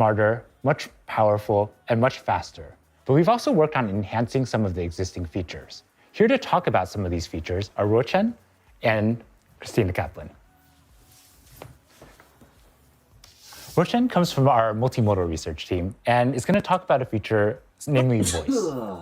smarter, much powerful, and much faster. But we've also worked on enhancing some of the existing features. Here to talk about some of these features are Rochen and Christina Kaplan. Rochen comes from our multimodal research team and is going to talk about a feature, namely voice.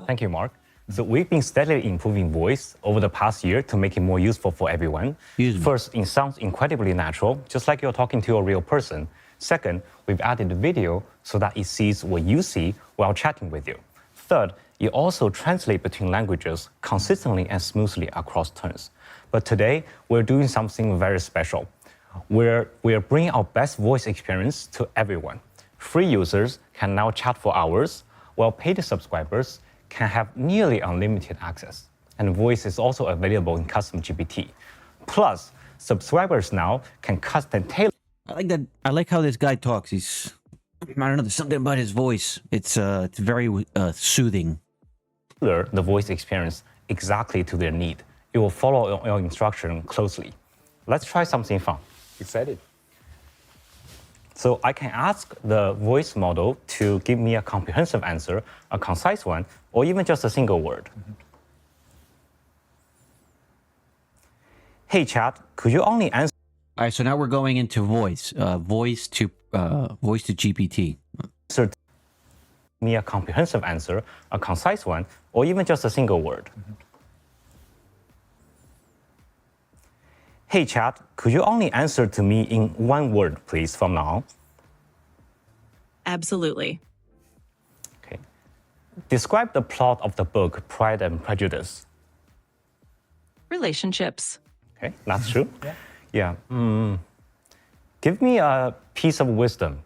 Thank you, Mark. So we've been steadily improving voice over the past year to make it more useful for everyone. First, it sounds incredibly natural, just like you're talking to a real person. Second, we've added video so that it sees what you see while chatting with you. Third, it also translates between languages consistently and smoothly across turns. But today, we're doing something very special. We're bringing our best voice experience to everyone. Free users can now chat for hours, while paid subscribers can have nearly unlimited access. And voice is also available in custom GPT. Plus, subscribers now can custom tailor. I like that. I like how this guy talks. I don't know, there's something about his voice. It's very soothing. The voice experience exactly to their need. It will follow your instruction closely. Let's try something fun. Excited. So I can ask the voice model to give me a comprehensive answer, a concise one, or even just a single word. Hey, chat, could you only answer? All right, so now we're going into voice, voice to GPT. Me a comprehensive answer, a concise one, or even just a single word. Hey, chat, could you only answer to me in one word, please, from now on? Absolutely. Okay. Describe the plot of the book Pride and Prejudice. Relationships. Okay, that's true. Yeah. Give me a piece of wisdom.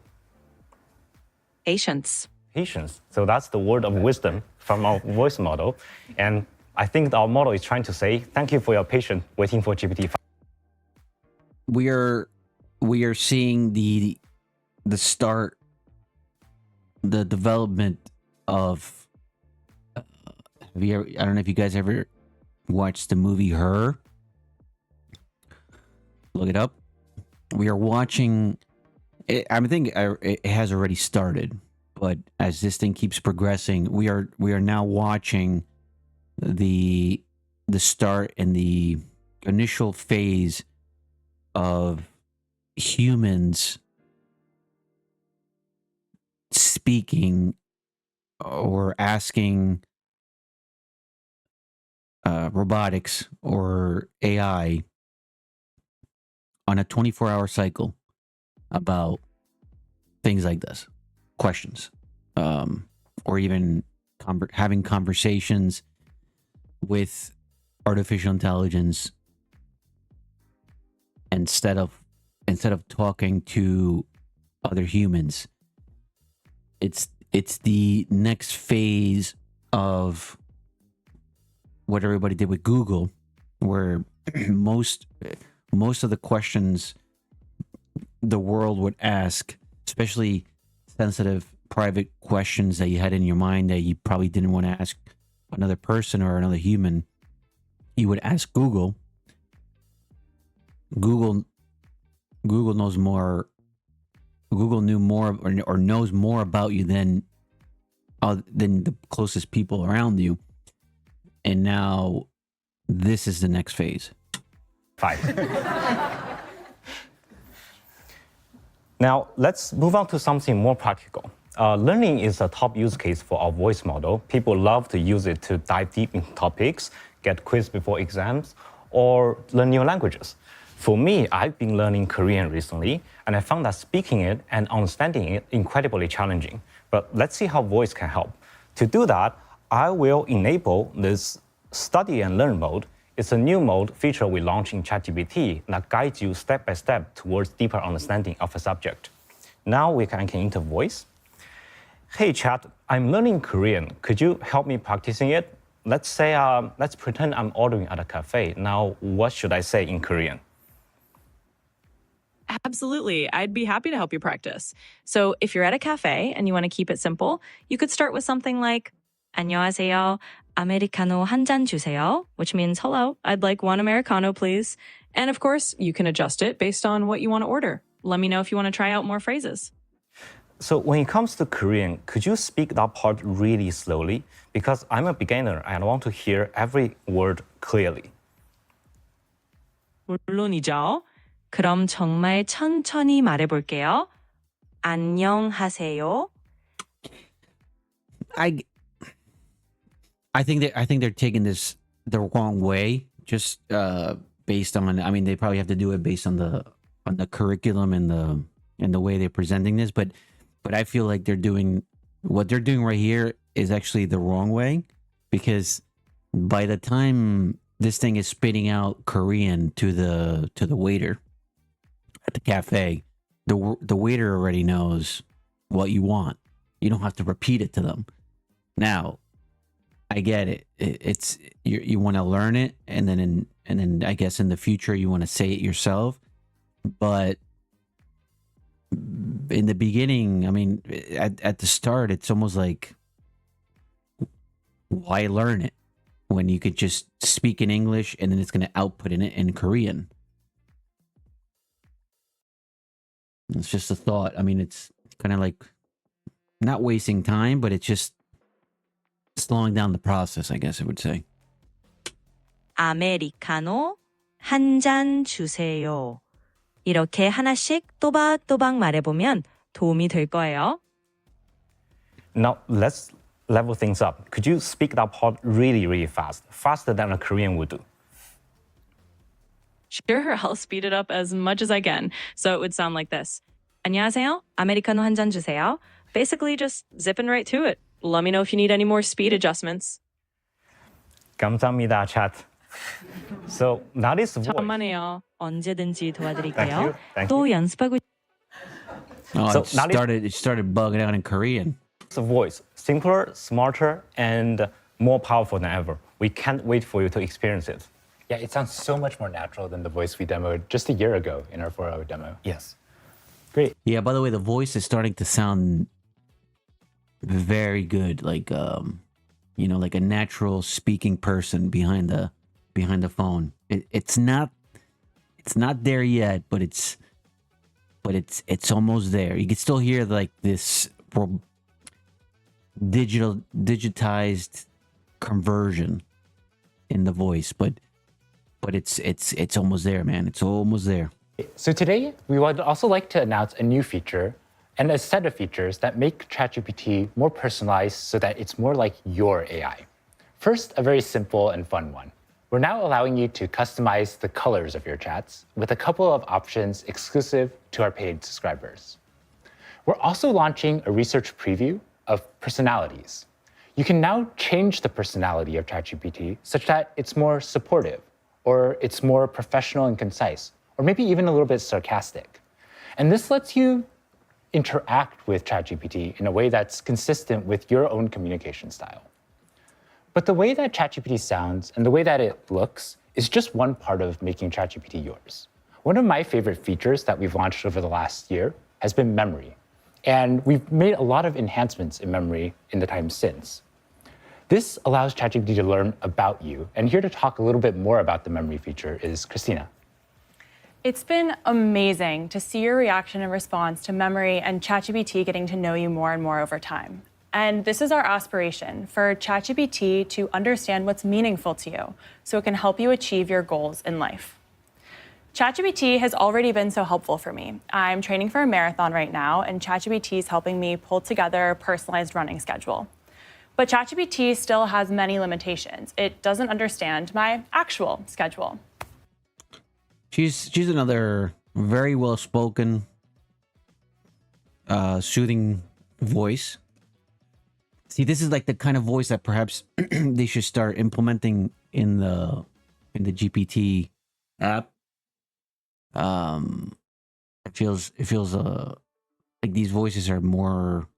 Patience. Patience. So that's the word of wisdom from our voice model. And I think our model is trying to say, thank you for your patience waiting for GPT-5. We are seeing the start, the development of. I don't know if you guys ever watched the movie Her. Look it up. We are watching. I think it has already started, but as this thing keeps progressing, we are now watching the start and the initial phase of humans speaking or asking robotics or AI on a 24-hour cycle about things like this, questions, or even having conversations with artificial intelligence instead of talking to other humans. It's the next phase of what everybody did with Google, where most of the questions the world would ask, especially sensitive, private questions that you had in your mind that you probably didn't want to ask another person or another human, you would ask Google. Google knows more. Google knew more or knows more about you than the closest people around you. And now this is the next phase. 5. Now, let's move on to something more practical. Learning is a top use case for our voice model. People love to use it to dive deep into topics, get quiz before exams, or learn new languages. For me, I've been learning Korean recently, and I found that speaking it and understanding it incredibly challenging. But let's see how voice can help. To do that, I will enable this study and learn mode. It's a new mode feature we launched in ChatGPT that guides you step by step towards deeper understanding of a subject. Now we can enter voice. Hey chat, I'm learning Korean. Could you help me practicing it? Let's pretend I'm ordering at a cafe. Now, what should I say in Korean? Absolutely. I'd be happy to help you practice. So if you're at a cafe and you want to keep it simple, you could start with something like 안녕하세요. 아메리카노 한 잔 주세요, which means hello, I'd like one Americano, please. And of course, you can adjust it based on what you want to order. Let me know if you want to try out more phrases. So when it comes to Korean, could you speak that part really slowly? Because I'm a beginner and I want to hear every word clearly. 물론이죠. 그럼 정말 천천히 말해볼게요. 안녕하세요. I think they're taking this the wrong way, just based on. I mean, they probably have to do it based on the curriculum and the way they're presenting this. But I feel like what they're doing right here is actually the wrong way, because by the time this thing is spitting out Korean to the waiter at the cafe, the waiter already knows what you want. You don't have to repeat it to them. Now, I get it. It's you want to learn it, and then I guess in the future you want to say it yourself. But in the beginning, I mean, at the start, it's almost like, why learn it when you could just speak in English and then it's going to output in Korean? It's just a thought. I mean, it's kind of like not wasting time, but it's just slowing down the process, I guess I would say. 아메리카노 한 잔 주세요. 이렇게 하나씩 또박또박 말해보면 도움이 될 거예요. Now let's level things up. Could you speak that part really, really fast? Faster than a Korean would do. Sure, I'll speed it up as much as I can. So it would sound like this. 안녕하세요. 아메리카노 한 잔 주세요. Basically just zipping right to it. Let me know if you need any more speed adjustments. 감사합니다, chat. So that is voice. 천만에요. 언제든지 도와드릴게요. Thank you. Thank 또 you. 연습하고 Oh, So it started bugging out in Korean. It's a voice, simpler, smarter, and more powerful than ever. We can't wait for you to experience it. Yeah, it sounds so much more natural than the voice we demoed just a year ago in our 4-hour demo. Yes. Great. Yeah, by the way, the voice is starting to sound very good, like like a natural speaking person behind the phone. It's not there yet, but it's almost there. You can still hear like this digitized conversion in the voice, but it's almost there, man. It's almost there. So today, we would also like to announce a new feature and a set of features that make ChatGPT more personalized so that it's more like your AI. First, a very simple and fun one. We're now allowing you to customize the colors of your chats with a couple of options exclusive to our paid subscribers. We're also launching a research preview of personalities. You can now change the personality of ChatGPT such that it's more supportive, or it's more professional and concise, or maybe even a little bit sarcastic. And this lets you interact with ChatGPT in a way that's consistent with your own communication style. But the way that ChatGPT sounds and the way that it looks is just one part of making ChatGPT yours. One of my favorite features that we've launched over the last year has been memory. And we've made a lot of enhancements in memory in the time since. This allows ChatGPT to learn about you. And here to talk a little bit more about the memory feature is Christina. It's been amazing to see your reaction and response to memory and ChatGPT getting to know you more and more over time. And this is our aspiration, for ChatGPT to understand what's meaningful to you so it can help you achieve your goals in life. ChatGPT has already been so helpful for me. I'm training for a marathon right now, and ChatGPT is helping me pull together a personalized running schedule. But ChatGPT still has many limitations. It doesn't understand my actual schedule. She's another very well-spoken, soothing voice. See, this is like the kind of voice that perhaps they should start implementing in the GPT app. It feels like these voices are more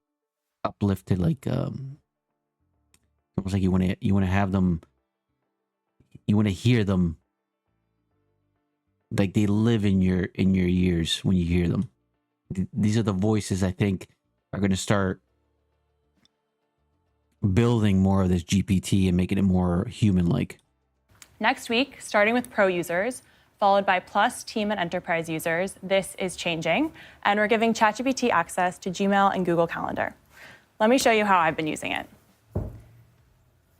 uplifted, like almost like you want to have them, you want to hear them. Like they live in your ears when you hear them. These are the voices I think are going to start building more of this GPT and making it more human-like. Next week, starting with pro users, followed by Plus, Team, and Enterprise users. This is changing, and we're giving ChatGPT access to Gmail and Google Calendar. Let me show you how I've been using it.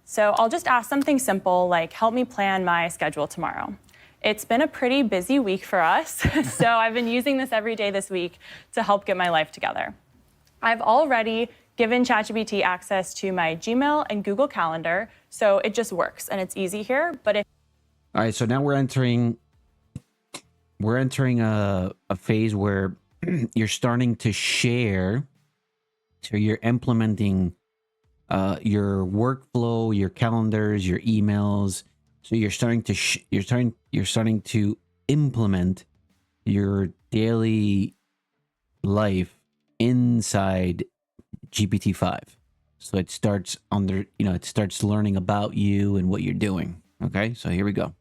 So I'll just ask something simple like, help me plan my schedule tomorrow. It's been a pretty busy week for us, so I've been using this every day this week to help get my life together. I've already given ChatGPT access to my Gmail and Google Calendar, so it just works and it's easy here. But if All right, so now we're entering a phase where you're starting to share. So you're implementing your workflow, your calendars, your emails. So you're starting to implement your daily life inside GPT-5. So it starts it starts learning about you and what you're doing. Okay, so here we go.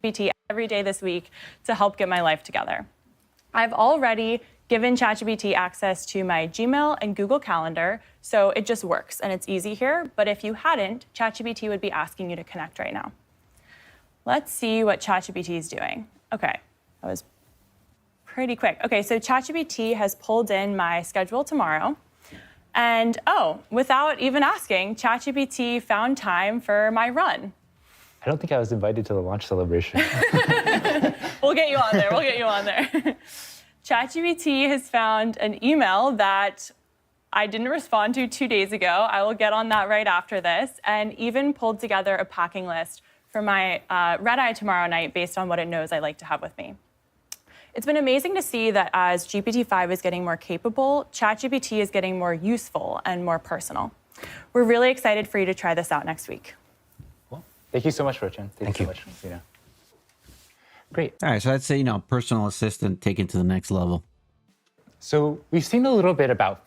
GPT every day this week to help get my life together. I've already given ChatGPT access to my Gmail and Google Calendar, so it just works and it's easy here. But if you hadn't, ChatGPT would be asking you to connect right now. Let's see what ChatGPT is doing. Okay, that was pretty quick. Okay, so ChatGPT has pulled in my schedule tomorrow. And without even asking, ChatGPT found time for my run. I don't think I was invited to the launch celebration. We'll get you on there. We'll get you on there. ChatGPT has found an email that I didn't respond to 2 days ago. I will get on that right after this, and even pulled together a packing list for my red-eye tomorrow night based on what it knows I like to have with me. It's been amazing to see that as GPT-5 is getting more capable, ChatGPT is getting more useful and more personal. We're really excited for you to try this out next week. Well, thank you so much, Rochan. Thank you so much, Christina. Great. All right, so I'd say, personal assistant taken to the next level. So we've seen a little bit about